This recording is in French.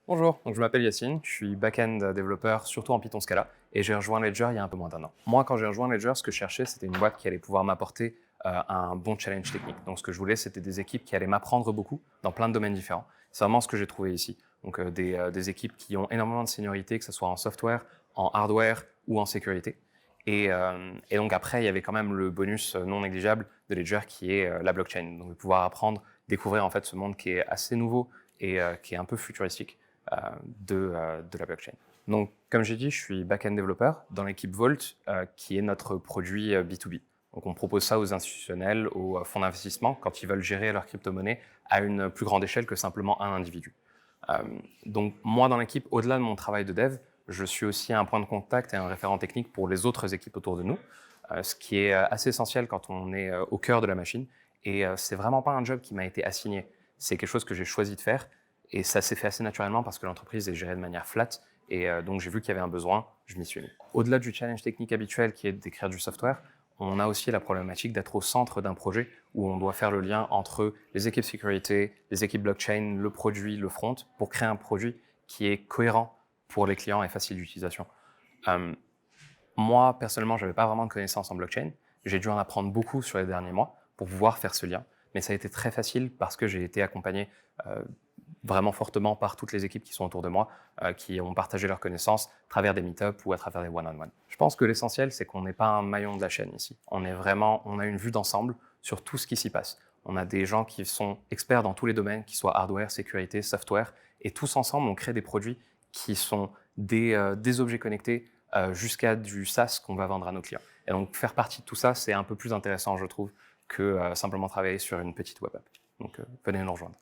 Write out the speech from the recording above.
Bonjour, donc je m'appelle Yacine, je suis back-end développeur surtout en Python Scala et j'ai rejoint Ledger il y a un peu moins d'un an. Moi, quand j'ai rejoint Ledger, ce que je cherchais, c'était une boîte qui allait pouvoir m'apporter un bon challenge technique. Donc ce que je voulais, c'était des équipes qui allaient m'apprendre beaucoup dans plein de domaines différents. C'est vraiment ce que j'ai trouvé ici. Donc des équipes qui ont énormément de seniorité, que ce soit en software, en hardware ou en sécurité. Et donc après, il y avait quand même le bonus non négligeable de Ledger qui est la blockchain. Donc de pouvoir apprendre, découvrir en fait ce monde qui est assez nouveau et qui est un peu futuristique de la blockchain. Donc, comme j'ai dit, je suis back-end développeur dans l'équipe Vault, qui est notre produit B2B. Donc, on propose ça aux institutionnels, aux fonds d'investissement, quand ils veulent gérer leur crypto-monnaie à une plus grande échelle que simplement un individu. Donc, moi, dans l'équipe, au-delà de mon travail de dev, je suis aussi un point de contact et un référent technique pour les autres équipes autour de nous, ce qui est assez essentiel quand on est au cœur de la machine. Et c'est vraiment pas un job qui m'a été assigné. C'est quelque chose que j'ai choisi de faire. Et ça s'est fait assez naturellement parce que l'entreprise est gérée de manière flat. Et donc, j'ai vu qu'il y avait un besoin, je m'y suis mis. Au-delà du challenge technique habituel qui est d'écrire du software, on a aussi la problématique d'être au centre d'un projet où on doit faire le lien entre les équipes sécurité, les équipes blockchain, le produit, le front, pour créer un produit qui est cohérent pour les clients et facile d'utilisation. Euh, Moi, personnellement, je n'avais pas vraiment de connaissances en blockchain. J'ai dû en apprendre beaucoup sur les derniers mois pour pouvoir faire ce lien. Mais ça a été très facile parce que j'ai été accompagné vraiment fortement par toutes les équipes qui sont autour de moi, qui ont partagé leurs connaissances à travers des meet-ups ou à travers des one-on-one. Je pense que l'essentiel, c'est qu'on n'est pas un maillon de la chaîne ici. On a une vue d'ensemble sur tout ce qui s'y passe. On a des gens qui sont experts dans tous les domaines, qui soient hardware, sécurité, software, et tous ensemble, on crée des produits qui sont des objets connectés jusqu'à du SaaS qu'on va vendre à nos clients. Et donc, faire partie de tout ça, c'est un peu plus intéressant, je trouve, que simplement travailler sur une petite web app. Donc, venez nous rejoindre.